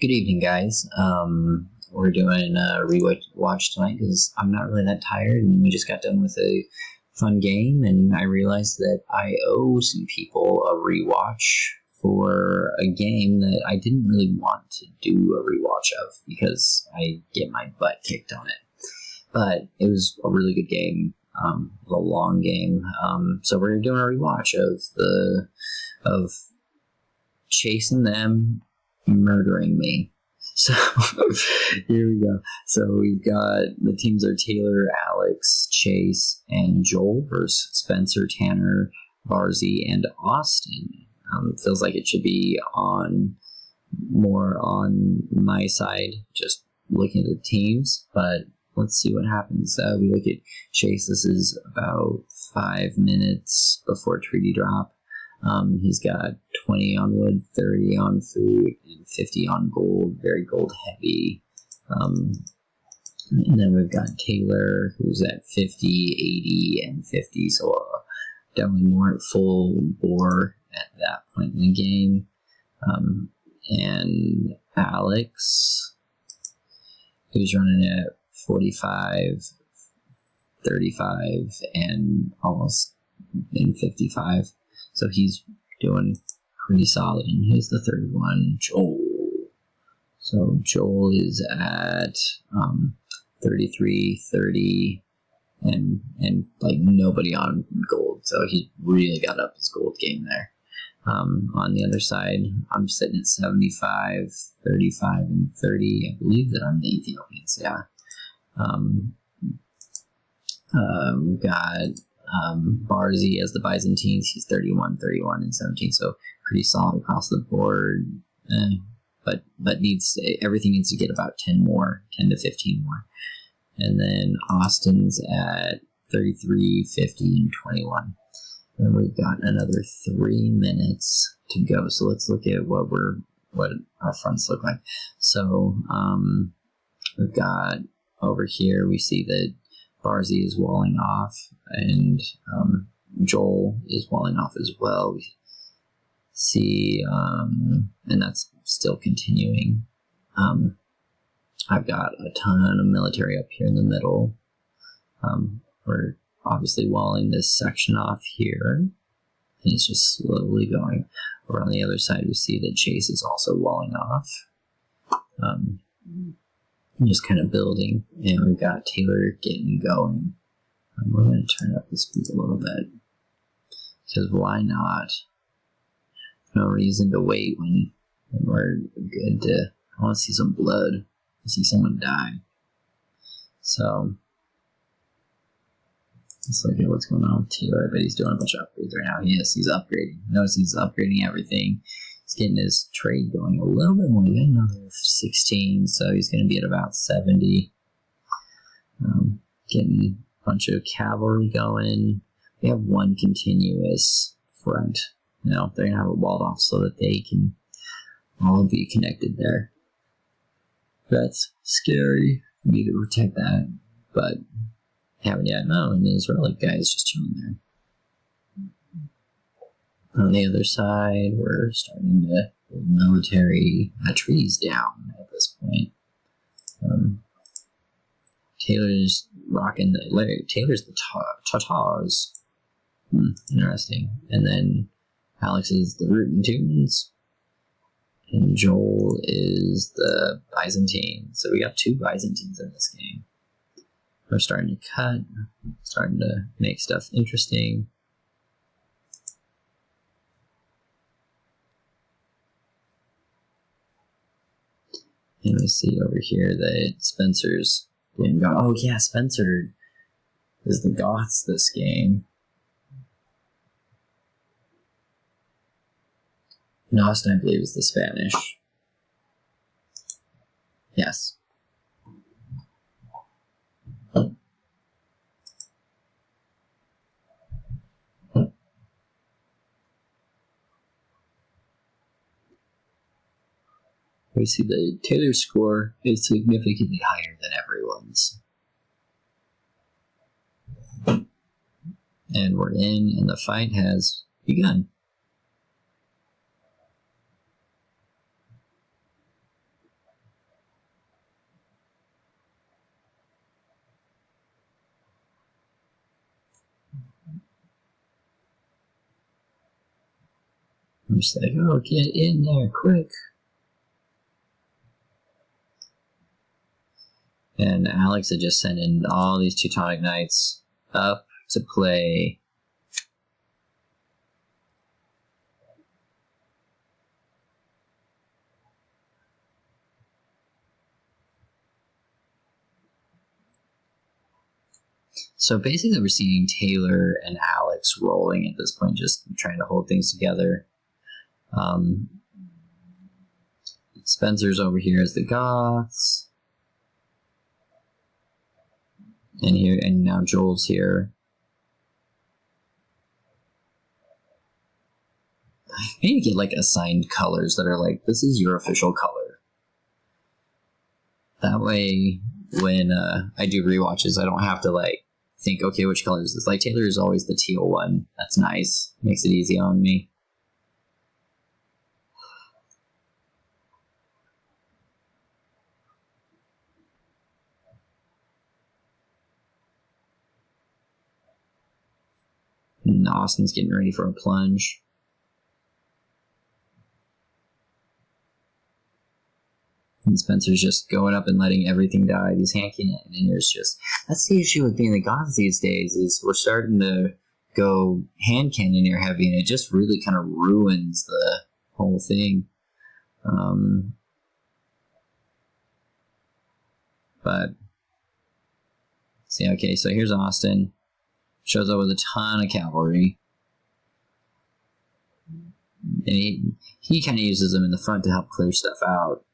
Good evening, guys. We're doing a rewatch tonight because I'm not really that tired, and we just got done with a fun game, and I realized that I owe some people a rewatch for a game that I didn't really want to do a rewatch of because I get my butt kicked on it. But it was a really good game, a long game. So we're doing a rewatch of Chasing Them, Murdering Me. So here we go. So we've got the teams are Taylor, Alex, Chase, and Joel versus Spencer, Tanner, Varzi, and Austin. Feels like it should be more on my side, just looking at the teams, but let's see what happens. We look at Chase. This is about 5 minutes before Treaty Drop. He's got 20 on wood, 30 on food, and 50 on gold, very gold heavy. And then we've got Taylor, who's at 50, 80, and 50, so definitely more at full bore at that point in the game. And Alex, who's running at 45, 35, and almost in 55. So he's doing pretty solid. And here's the third one, Joel. So Joel is at 33, 30, and like nobody on gold. So he really got up his gold game there. On the other side, I'm sitting at 75, 35, and 30. I believe that I'm the Ethiopians, yeah. We've got Varzi as the Byzantines. He's 31, 31, and 17, so pretty solid across the board. But everything needs to get about 10 to 15 more. And then Austin's at 33, 50, and 21. And we've got another 3 minutes to go. So let's look at what our fronts look like. So we've got over here, we see that Varzi is walling off, and Joel is walling off as well. We see, and that's still continuing. I've got a ton of military up here in the middle. We're obviously walling this section off here, and it's just slowly going. Over on the other side, we see that Chase is also walling off. Just kind of building, and we've got Taylor getting going. We're going to turn up the speed a little bit, because why not? No reason to wait when we're good to. I want to see some blood. I see someone die. So let's look at what's going on with Taylor. But he's doing a bunch of upgrades right now. Yes, he's upgrading. Notice he's upgrading everything. He's getting his trade going a little bit more. He got another 16, so he's going to be at about 70. Getting a bunch of cavalry going. We have one continuous front. They're going to have it walled off so that they can all be connected there. That's scary. We need to protect that, but haven't yet. No, and the Israeli guy is just chilling there. On the other side, we're starting to build military trees down at this point. Taylor's rocking Taylor's the Tatars. Interesting. And then Alex is the Rootin' Tunes. And Joel is the Byzantine. So we got 2 Byzantines in this game. We're starting to cut, starting to make stuff interesting. And we see over here that Spencer's doing Goth. Oh yeah, Spencer is the Goths this game. And Austin, I believe, is the Spanish. Yes. We see the Taylor score is significantly higher than everyone's. And we're in, and the fight has begun. I'm just like, oh, get in there, quick. And Alex had just sent in all these Teutonic Knights up to play. So basically we're seeing Taylor and Alex rolling at this point, just trying to hold things together. Spencer's over here as the Goths. And now Joel's here. I need to get like assigned colors that are like, this is your official color. That way, when I do rewatches, I don't have to like think, okay, which color is this? Like Taylor is always the teal one. That's nice. Makes it easy on me. And Austin's getting ready for a plunge. And Spencer's just going up and letting everything die. These hand cannoners just... That's the issue with being the Goths these days, is we're starting to go hand cannoneer heavy, and it just really kind of ruins the whole thing. But... See, okay, so here's Austin. Shows up with a ton of cavalry. And he kind of uses them in the front to help clear stuff out.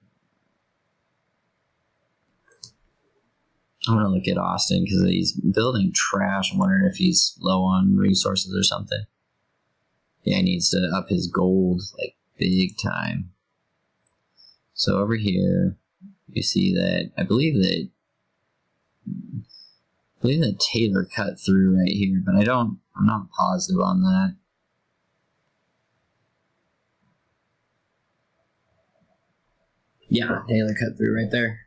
I'm going to look at Austin because he's building trash. I'm wondering if he's low on resources or something. Yeah, he needs to up his gold, like, big time. So over here, you see that, I believe that Taylor cut through right here, but I'm not positive on that. Yeah, Taylor cut through right there.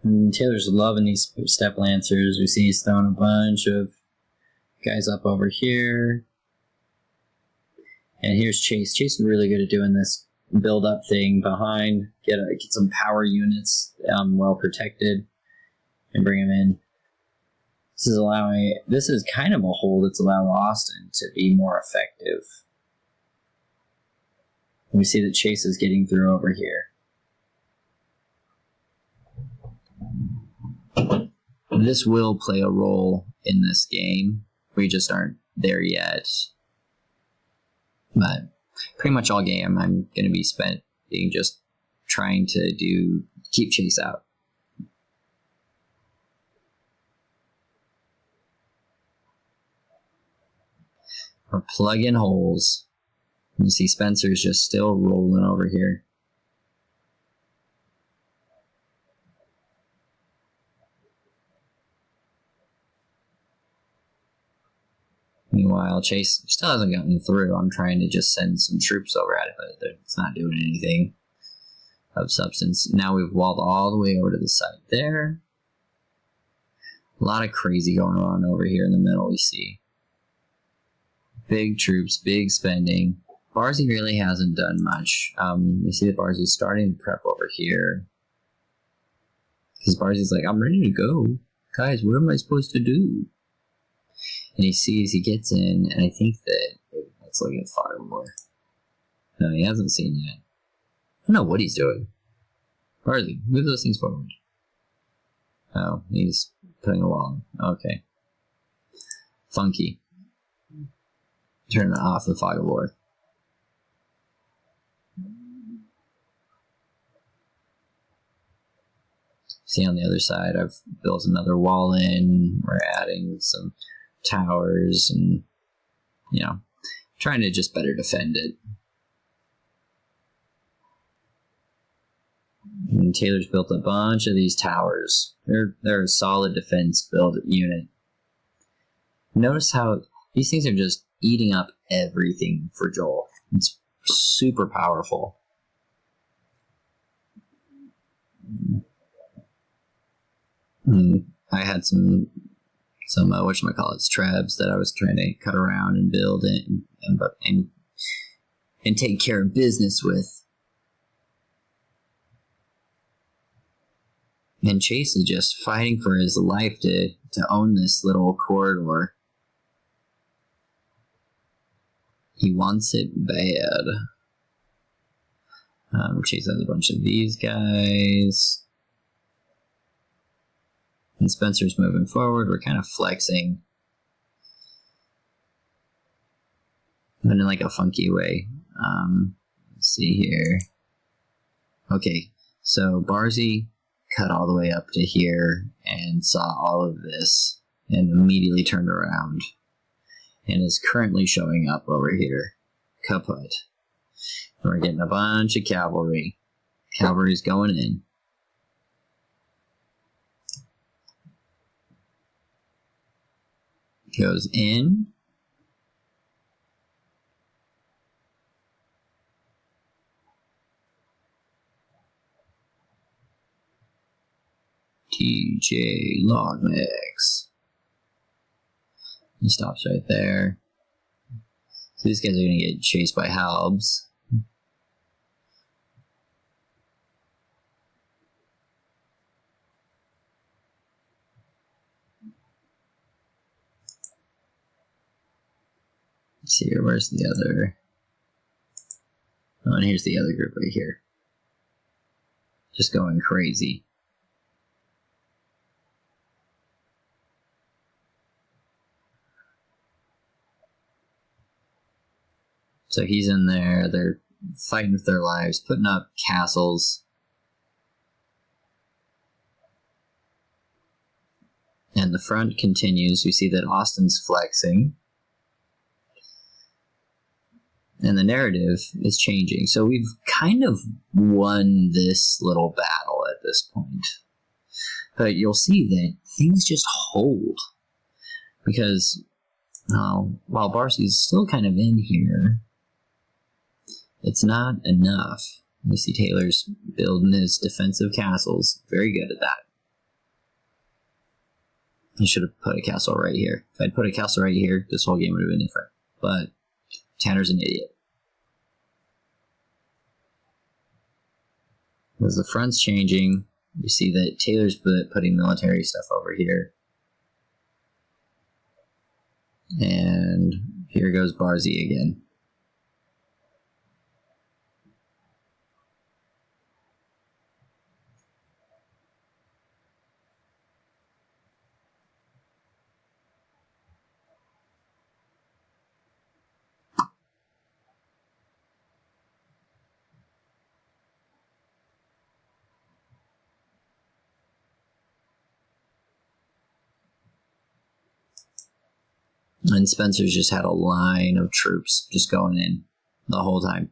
And Taylor's loving these step lancers. We see he's throwing a bunch of guys up over here. And here's Chase. Chase is really good at doing this build up thing behind. Get some power units well protected and bring them in. This is kind of a hole that's allowing Austin to be more effective. And we see that Chase is getting through over here. This will play a role in this game. We just aren't there yet. But pretty much all game I'm going to be spent being just trying to keep Chase out. We're plugging holes. You see Spencer's just still rolling over here. Meanwhile, Chase still hasn't gotten through. I'm trying to just send some troops over at it, but it's not doing anything of substance. Now we've walled all the way over to the side there. A lot of crazy going on over here in the middle, we see. Big troops, big spending. Barzy really hasn't done much. We see that Barzy's starting to prep over here. Because Barzy's like, I'm ready to go. Guys, what am I supposed to do? And he gets in, and I think that... Let's look at Firemore. No, he hasn't seen yet. I don't know what he's doing. Barzy, move those things forward. Oh, he's putting a wall in. Okay. Funky. Turn off the Fog of War. See, on the other side, I've built another wall in. We're adding some towers and, trying to just better defend it. And Taylor's built a bunch of these towers. They're a solid defense build unit. Notice how these things are just eating up everything for Joel. It's super powerful. I had some whatchamacallits, trebs that I was trying to cut around and build and take care of business with. And Chase is just fighting for his life to own this little corridor. He wants it bad. Chase has a bunch of these guys. And Spencer's moving forward. We're kind of flexing. But in like a funky way. Let's see here. Okay, so Barzy cut all the way up to here and saw all of this and immediately turned around and is currently showing up over here. Kaput. We're getting a bunch of cavalry. Cavalry's going in. Goes in. TJ Logmix. He stops right there. So these guys are going to get chased by Halbs. Let's see here, where's the other? Oh, and here's the other group right here. Just going crazy. So he's in there, they're fighting for their lives, putting up castles. And the front continues. We see that Austin's flexing. And the narrative is changing. So we've kind of won this little battle at this point. But you'll see that things just hold. Because while Barcy's still kind of in here, it's not enough. You see Taylor's building his defensive castles. Very good at that. He should have put a castle right here. If I'd put a castle right here, this whole game would have been different. But Tanner's an idiot. As the front's changing, you see that Taylor's putting military stuff over here. And here goes Barzy again. And Spencer's just had a line of troops just going in the whole time.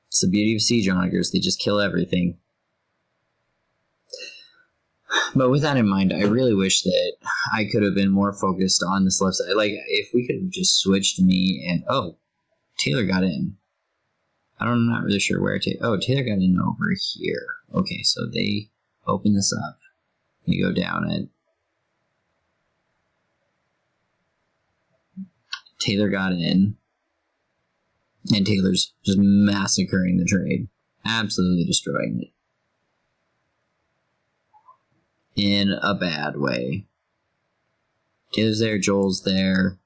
It's the beauty of siege augers. They just kill everything. But with that in mind, I really wish that I could have been more focused on this left side. Like, if we could have just switched me and... Oh, Taylor got in. I'm not really sure where Taylor... Oh, Taylor got in over here. Okay, so they open this up. You go down it. Taylor got in. And Taylor's just massacring the trade. Absolutely destroying it. In a bad way. Taylor's there, Joel's there.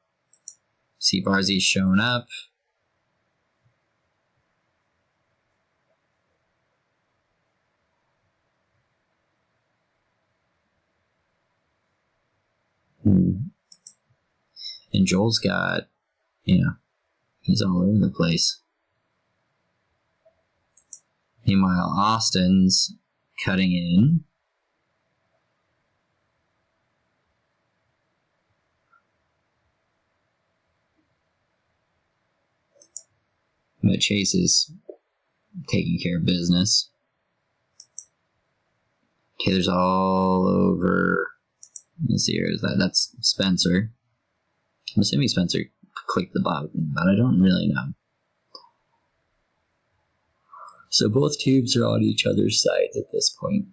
See Barzy's showing up. And Joel's got, he's all over the place. Meanwhile, Austin's cutting in. But Chase is taking care of business. Taylor's all over. Let's see here. That's Spencer. I'm assuming Spencer clicked the button, but I don't really know. So both teams are on each other's side at this point.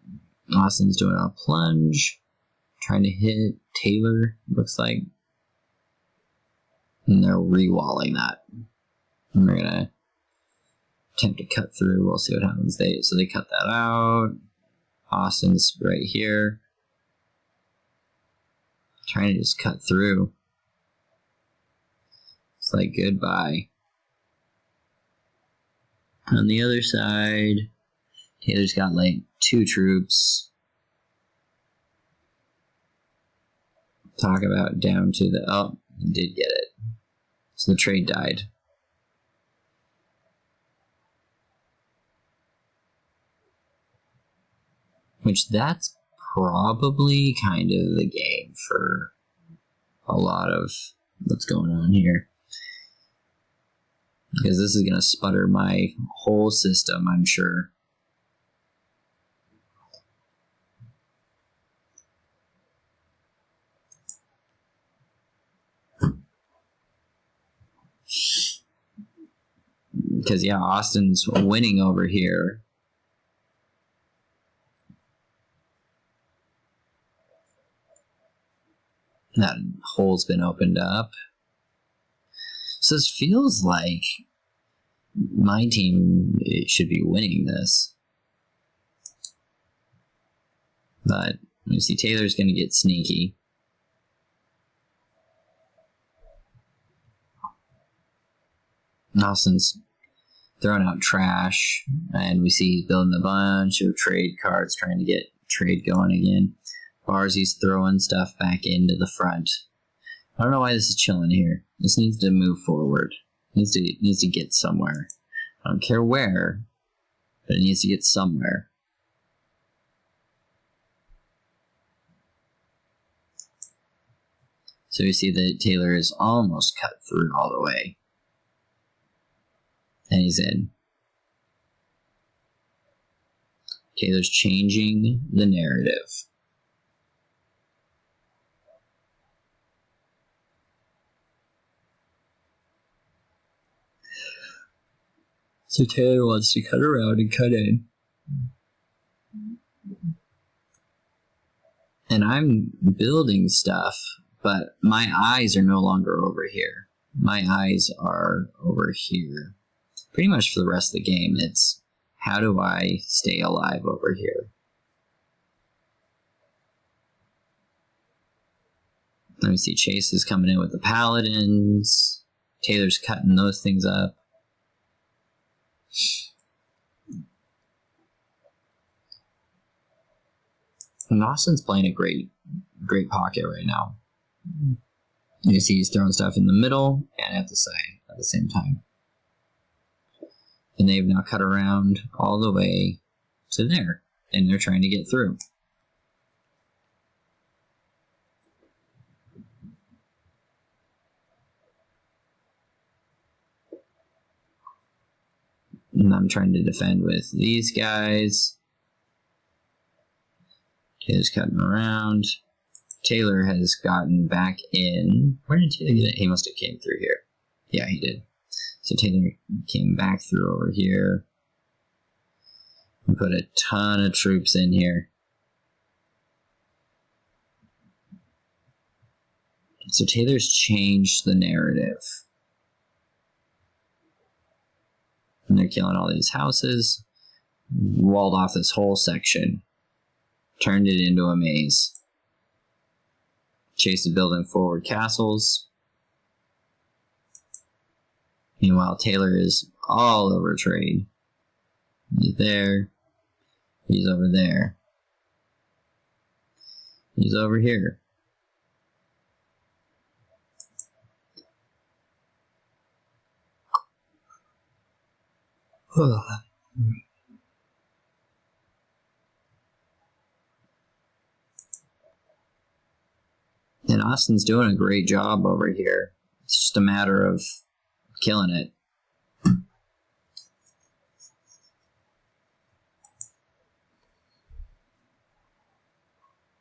Austin's doing a plunge, trying to hit Taylor, looks like. And they're re-walling that. And they're going to attempt to cut through. We'll see what happens. So they cut that out. Austin's right here. Trying to just cut through. It's like goodbye. On the other side, Taylor's got like 2 troops. Talk about down to the... Oh, he did get it. So the trade died. Which that's probably kind of the game for a lot of what's going on here. Because this is going to sputter my whole system, I'm sure. Because, yeah, Austin's winning over here. That hole's been opened up. So this feels like my team should be winning this. But you see Taylor's going to get sneaky. Austin's throwing out trash, and we see he's building a bunch of trade cards, trying to get trade going again. Barzy's throwing stuff back into the front. I don't know why this is chilling here. This needs to move forward. It needs to get somewhere. I don't care where, but it needs to get somewhere. So you see that Taylor is almost cut through all the way. And he's in. Taylor's changing the narrative. So Taylor wants to cut around and cut in. And I'm building stuff, but my eyes are no longer over here. My eyes are over here. Pretty much for the rest of the game, it's how do I stay alive over here? Let me see, Chase is coming in with the Paladins. Taylor's cutting those things up. And Austin's playing a great pocket right now. You see he's throwing stuff in the middle and at the side at the same time. And they've now cut around all the way to there. And they're trying to get through. And I'm trying to defend with these guys. Taylor's cutting around. Taylor has gotten back in. Where did Taylor get it? He must have came through here. Yeah, he did. So Taylor came back through over here. And put a ton of troops in here. So Taylor's changed the narrative. And they're killing all these houses. Walled off this whole section. Turned it into a maze. Chase is building forward castles. Meanwhile, Taylor is all over trade. He's there. He's over there. He's over here. And Austin's doing a great job over here. It's just a matter of killing it.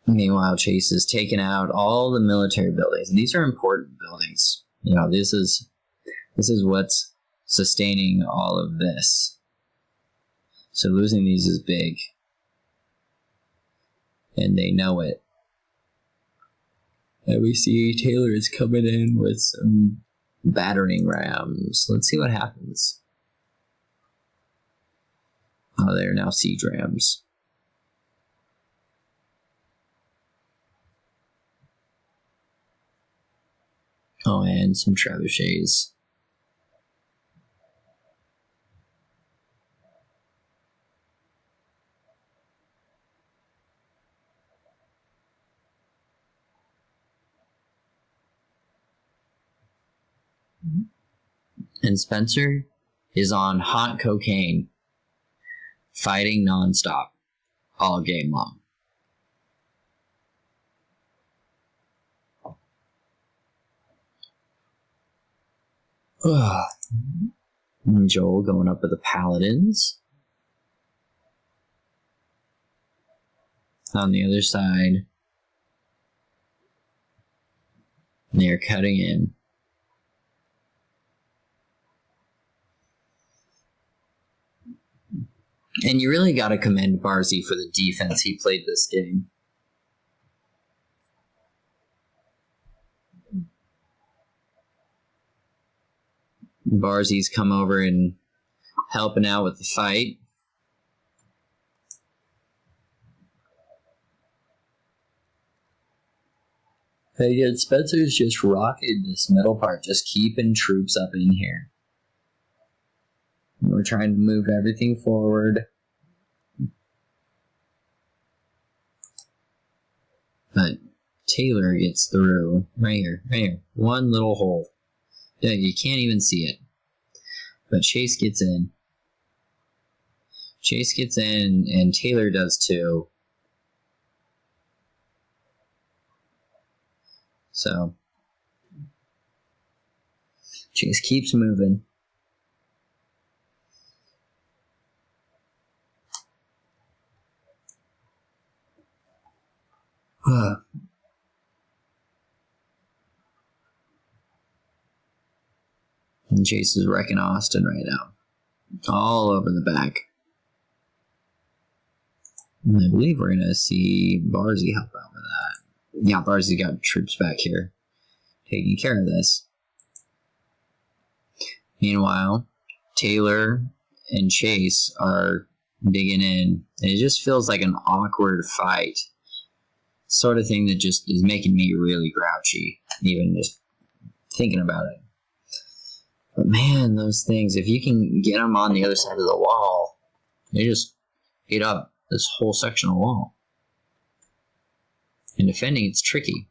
Meanwhile, Chase is taking out all the military buildings. And these are important buildings. You know, this is what's sustaining all of this. So losing these is big. And they know it. And we see Taylor is coming in with some battering rams. Let's see what happens. Oh, they're now siege rams. Oh, and some trebuchets. And Spencer is on hot cocaine, fighting nonstop all game long. And Joel going up with the Paladins. On the other side, they're cutting in. And you really got to commend Barzy for the defense he played this game. Barzy's come over and helping out with the fight. But again, Spencer's just rocking this middle part, just keeping troops up in here. We're trying to move everything forward. But Taylor gets through. Right here. One little hole. Yeah, you can't even see it. But Chase gets in. And Taylor does too. So Chase keeps moving. And Chase is wrecking Austin right now. All over the back. And I believe we're going to see Barzy help out with that. Yeah, Barzy got troops back here taking care of this. Meanwhile, Taylor and Chase are digging in. And it just feels like an awkward fight. Sort of thing that just is making me really grouchy, even just thinking about it. But man, those things, if you can get them on the other side of the wall, they just eat up this whole section of wall. And defending, it's tricky.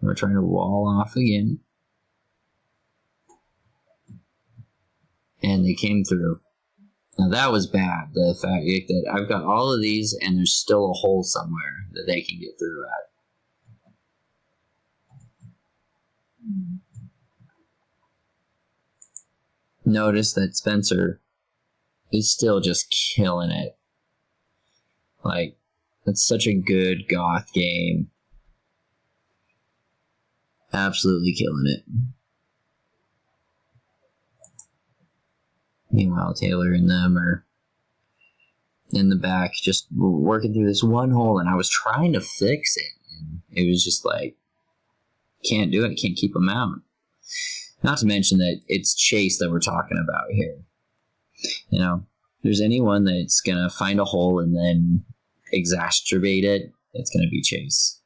We're trying to wall off again. And they came through. Now that was bad, the fact that I've got all of these and there's still a hole somewhere that they can get through at. Notice that Spencer is still just killing it. Like, that's such a good goth game. Absolutely killing it. Meanwhile, Taylor and them are in the back just working through this one hole, and I was trying to fix it. And it was just like, can't do it, can't keep them out. Not to mention that it's Chase that we're talking about here. You know, if there's anyone that's going to find a hole and then exacerbate it, it's going to be Chase.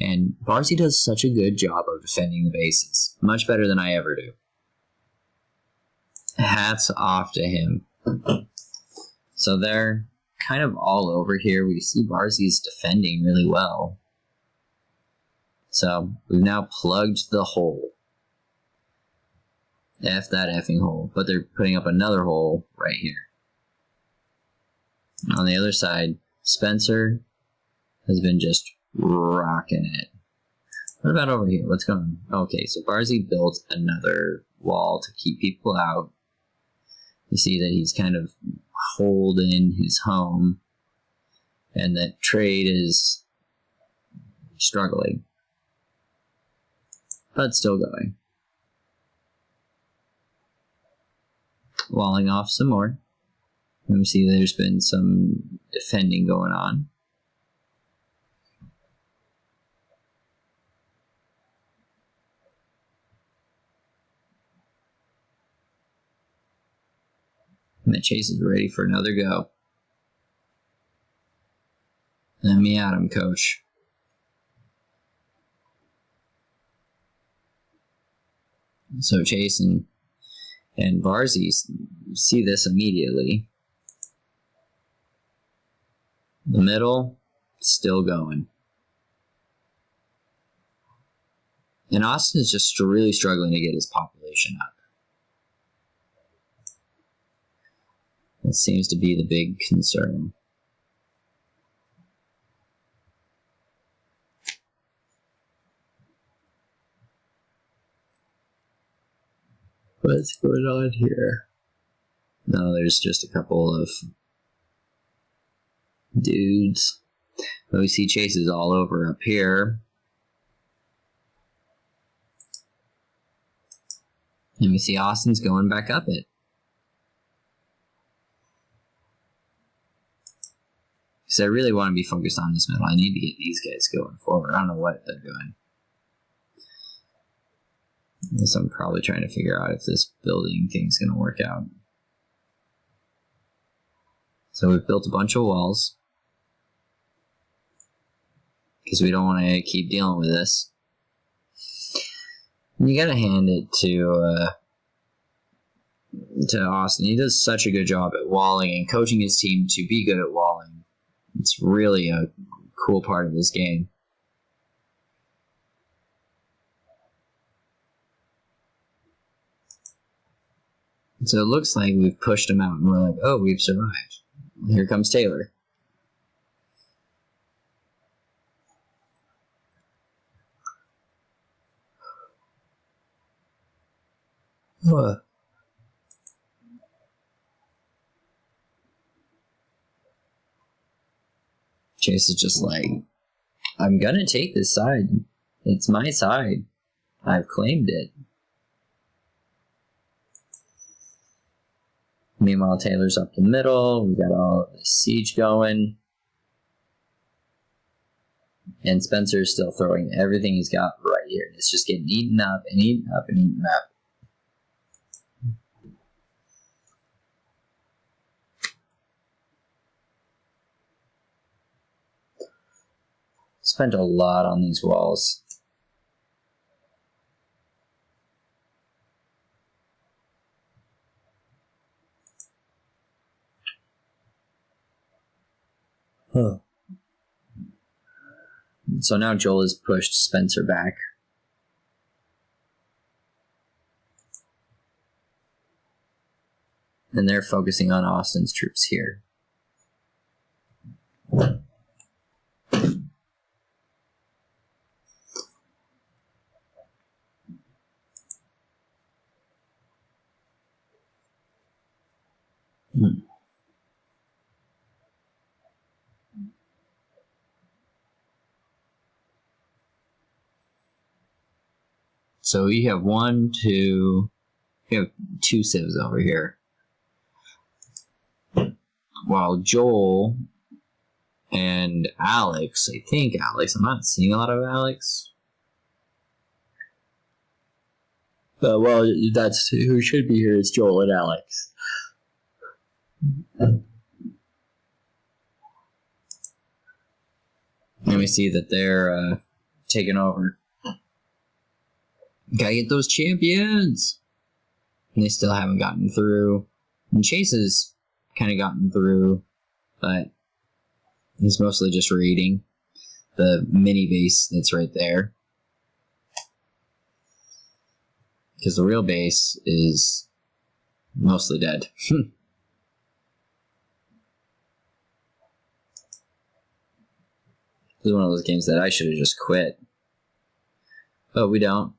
And Barzy does such a good job of defending the bases. Much better than I ever do. Hats off to him. So they're kind of all over here. We see Barzy's defending really well. So we've now plugged the hole. F that effing hole. But they're putting up another hole right here. On the other side, Spencer has been just rocking it. What about over here? What's going on? Okay, so Barzy built another wall to keep people out. You see that he's kind of holding his home, and that trade is struggling, but still going. walling off some more. Let me see, there's been some defending going on. And the chase is ready for another go. Let me at him, coach. So Chase and Varzi see this immediately. The middle, still going. And Austin is just really struggling to get his population up. That seems to be the big concern. What's going on here? No, there's just a couple of dudes. But we see chases all over up here. And we see Austin's going back up it. Because I really want to be focused on this middle. I need to get these guys going forward. I don't know what they're doing. So I'm probably trying to figure out if this building thing's going to work out. So we've built a bunch of walls. Because we don't want to keep dealing with this. And you got to hand it to Austin. He does such a good job at walling and coaching his team to be good at walling. It's really a cool part of this game. So it looks like we've pushed him out and we're like, oh, we've survived. Here comes Taylor. What? Chase is just like, I'm gonna take this side. It's my side. I've claimed it. Meanwhile, Taylor's up the middle. We've got all of the siege going. And Spencer's still throwing everything he's got right here. It's just getting eaten up and eaten up and eaten up. Spent a lot on these walls. Huh. So now Joel has pushed Spencer back. And they're focusing on Austin's troops here. So we have we have two civs over here. While Joel and Alex, I'm not seeing a lot of Alex. Well, that's who should be here is Joel and Alex. And we see that they're taking over. Gotta get those champions! And they still haven't gotten through. And Chase has kind of gotten through, but he's mostly just raiding the mini base that's right there. Because the real base is mostly dead. This is one of those games that I should have just quit. But we don't.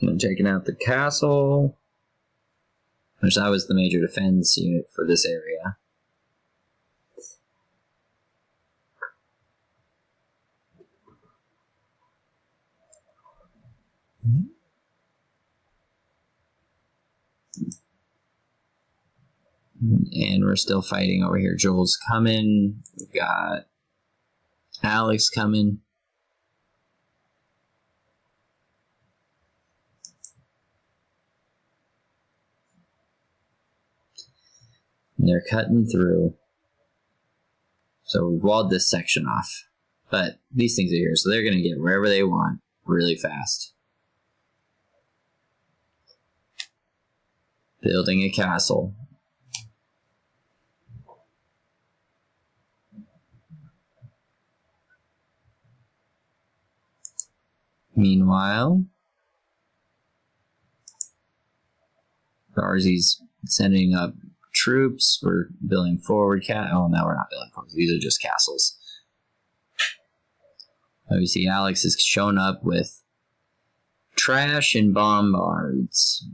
I'm taking out the castle, which that was the major defense unit for this area. And we're still fighting over here. Joel's coming. We've got Alex coming. They're cutting through. So we've walled this section off. But these things are here, so they're going to get wherever they want really fast. Building a castle. Meanwhile, Barzy's sending up troops. We're building forward. Oh, no, we're not building forward. These are just castles. We see Alex has shown up with trash and bombards.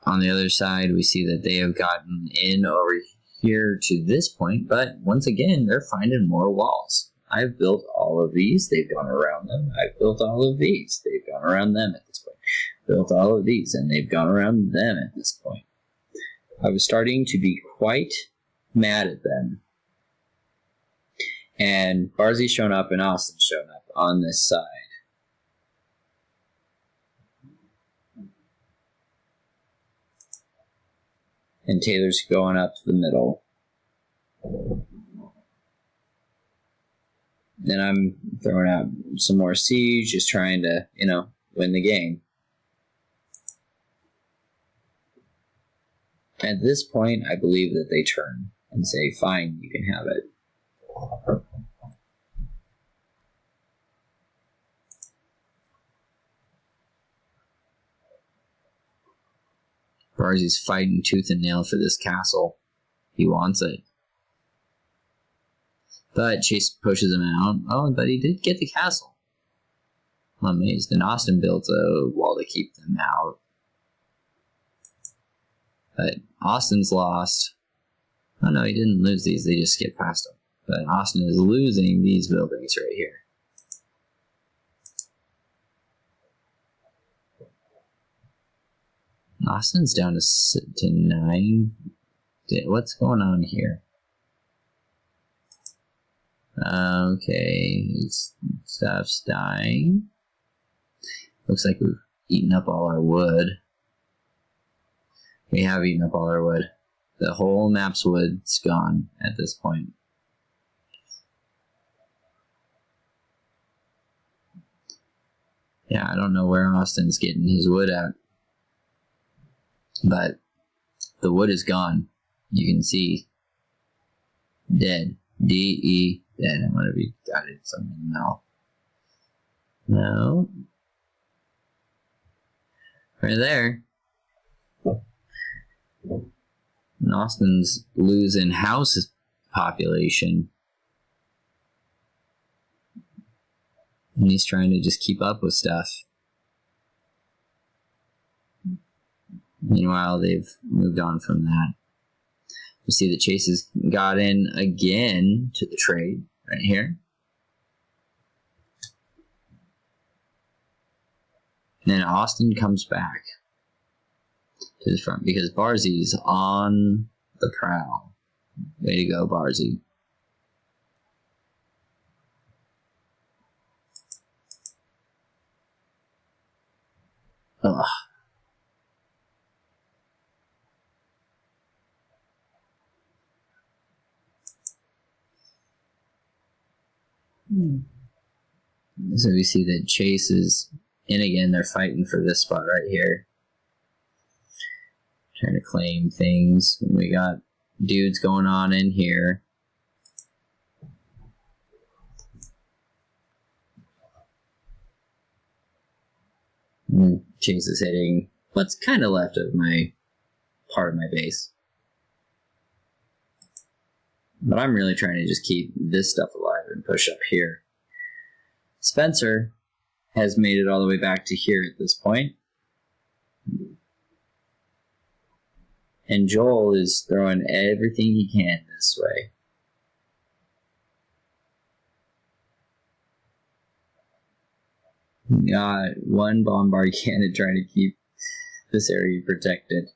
On the other side, we see that they have gotten in over here to this point, but once again, they're finding more walls. I've built all of these. They've gone around them. I've built all of these. They've gone around them at this point. Built all of these, and they've gone around them at this point. I was starting to be quite mad at them. And Barzy's shown up and Austin's shown up on this side. And Taylor's going up to the middle. Then I'm throwing out some more siege, just trying to, win the game. At this point, I believe that they turn and say, fine, you can have it. Barzy's fighting tooth and nail for this castle. He wants it. But Chase pushes him out. Oh, but he did get the castle. I'm amazed. And Austin built a wall to keep them out. But Austin's lost. Oh no, he didn't lose these. They just skipped past him. But Austin is losing these buildings right here. Austin's down to 9. What's going on here? Okay, his stuff's dying. Looks like we've eaten up all our wood. We have eaten up all our wood. The whole map's wood's gone at this point. Yeah, I don't know where Austin's getting his wood at. But the wood is gone. You can see dead. D-E, dead. I wonder if he got it something. No. Right there. And Austin's losing house population. And he's trying to just keep up with stuff. Meanwhile, they've moved on from that. We see that Chase has got in again to the trade right here. And then Austin comes back to the front because Barzy's on the prowl. Way to go, Barzy. Ugh. So we see that Chase is in again. They're fighting for this spot right here. Trying to claim things. We got dudes going on in here. Chase is hitting what's kind of left of my part of my base. But I'm really trying to just keep this stuff alive and push up here. Spencer has made it all the way back to here at this point. And Joel is throwing everything he can this way. Got one bombard cannon trying to keep this area protected.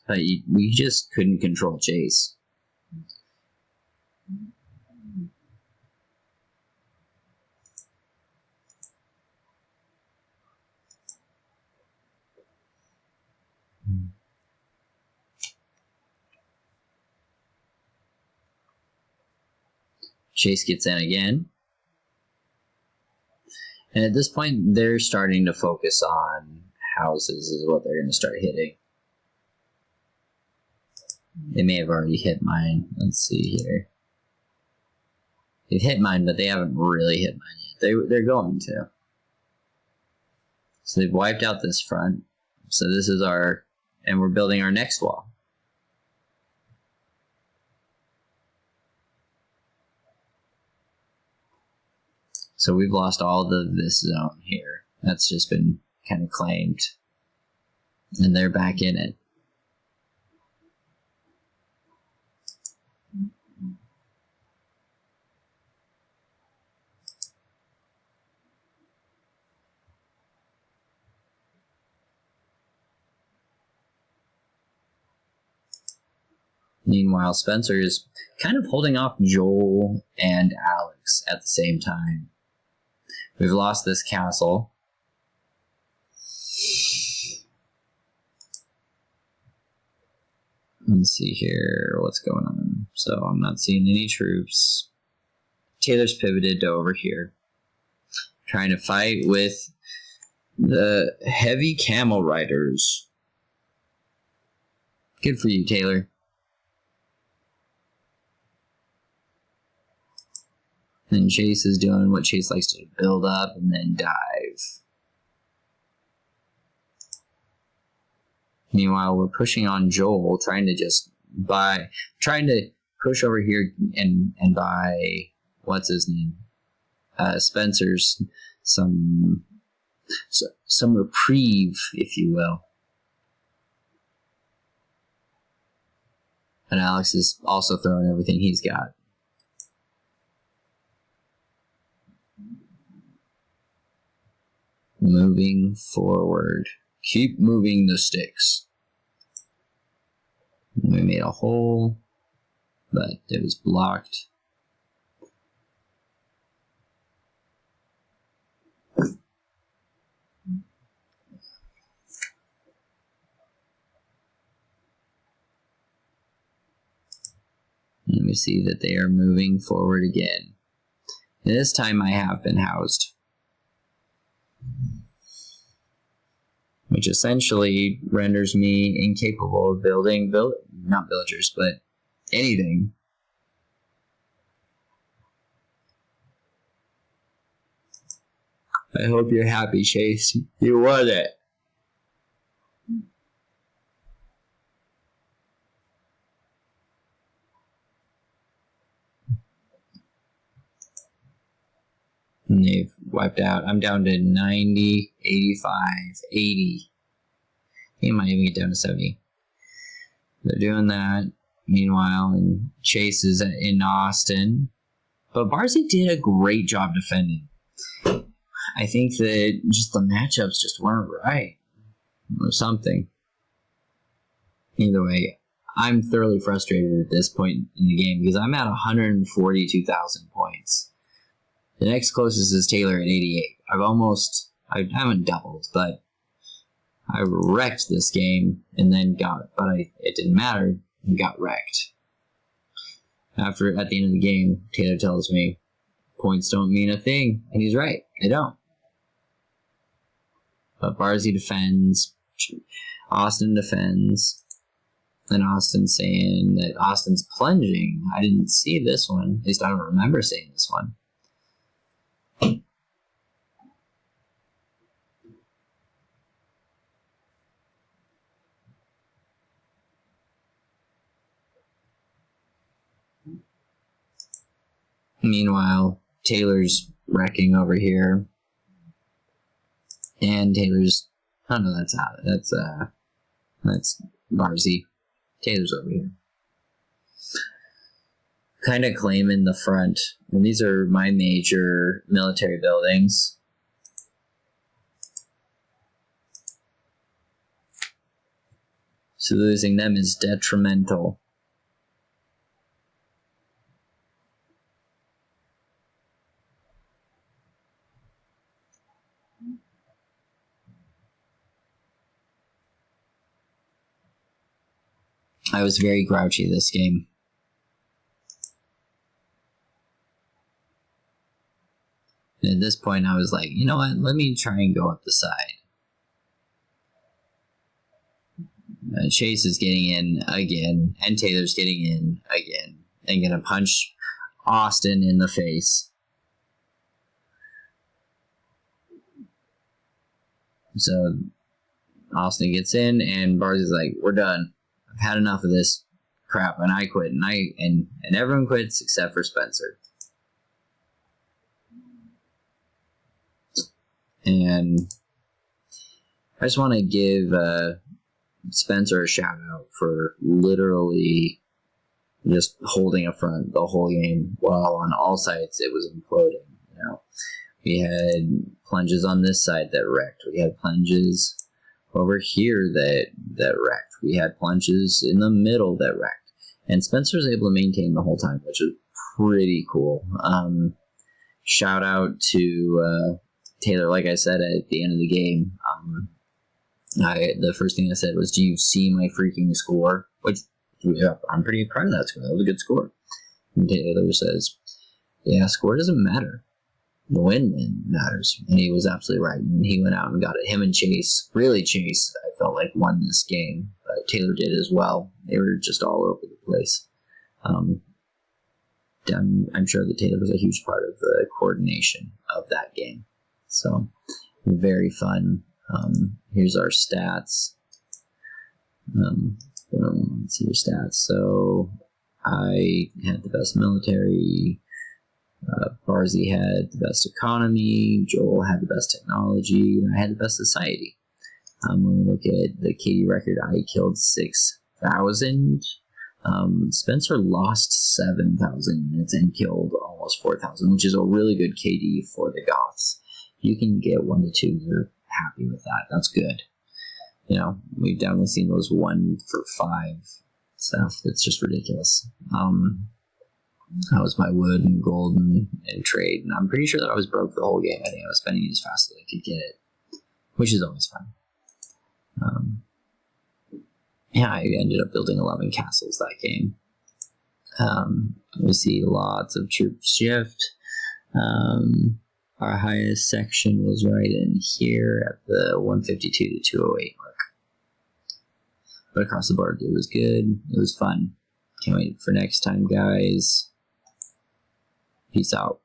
But we just couldn't control Chase. Chase gets in again. And at this point, they're starting to focus on houses is what they're going to start hitting. They may have already hit mine. Let's see here. They've hit mine, but they haven't really hit mine yet. They're going to. So they've wiped out this front. So this is our... And we're building our next wall. So we've lost all of this zone here. That's just been kind of claimed. And they're back in it. Meanwhile, Spencer is kind of holding off Joel and Alex at the same time. We've lost this castle. Let's see here what's going on. So I'm not seeing any troops. Taylor's pivoted to over here. Trying to fight with the heavy camel riders. Good for you, Taylor. And Chase is doing what Chase likes to do, build up and then dive. Meanwhile, we're pushing on Joel, trying to push over here and buy, what's his name? Spencer's some reprieve, if you will. And Alex is also throwing everything he's got. Moving forward. Keep moving the sticks. We made a hole, but it was blocked. And we see that they are moving forward again. And this time I have been housed. Which essentially renders me incapable of building, not villagers, but anything. I hope you're happy, Chase. You won it. And they've wiped out. I'm down to 90, 85, 80. He might even get down to 70. They're doing that. Meanwhile, and Chase is in Austin. But Barzy did a great job defending. I think that just the matchups just weren't right. Or something. Either way, I'm thoroughly frustrated at this point in the game because I'm at 142,000 points. The next closest is Taylor at 88. I haven't doubled, but I wrecked this game and then it didn't matter, and got wrecked. At the end of the game, Taylor tells me, points don't mean a thing, and he's right, they don't. But Barzy defends, Austin defends, and Austin's saying that Austin's plunging. I didn't see this one, at least I don't remember seeing this one. Meanwhile, Taylor's wrecking over here. And Taylor's... Oh no, that's Barzy. Taylor's over here. kind of claiming the front. And these are my major military buildings. So losing them is detrimental. I was very grouchy this game. And at this point, I was like, you know what? Let me try and go up the side. Chase is getting in again, and Taylor's getting in again, and gonna punch Austin in the face. So Austin gets in, and Barzy's like, "We're done. I've had enough of this crap, and I quit." And everyone quits except for Spencer. And I just want to give Spencer a shout out for literally just holding a front the whole game, while on all sides it was imploding. You know, we had plunges on this side that wrecked. We had plunges over here that wrecked. We had plunges in the middle that wrecked. And Spencer was able to maintain the whole time, which was pretty cool. Shout out to Taylor. Like I said at the end of the game, the first thing I said was, "Do you see my freaking score?" Which, yeah, I'm pretty proud of that score. That was a good score. And Taylor says, "Yeah, score doesn't matter. The win matters." And he was absolutely right. And he went out and got it. Him and Chase, I felt like won this game. But Taylor did as well. They were just all over the place. I'm sure that Taylor was a huge part of the coordination of that game. So, very fun. Here's our stats. Let's see your stats. So, I had the best military. Barzy had the best economy. Joel had the best technology. And I had the best society. When we look at the KD record, I killed 6,000. Spencer lost 7,000 units and killed almost 4,000, which is a really good KD for the Goths. If you can get 1 to 2, you're happy with that. That's good. You know, we've definitely seen those 1 for 5 stuff. That's just ridiculous. That was my wood and gold and trade, and I'm pretty sure that I was broke the whole game. I think I was spending it as fast as I could get it, which is always fun. Yeah, I ended up building 11 castles that game. We see lots of troop shift. Our highest section was right in here at the 152 to 208 mark. But across the board, it was good. It was fun. Can't wait for next time, guys. Peace out.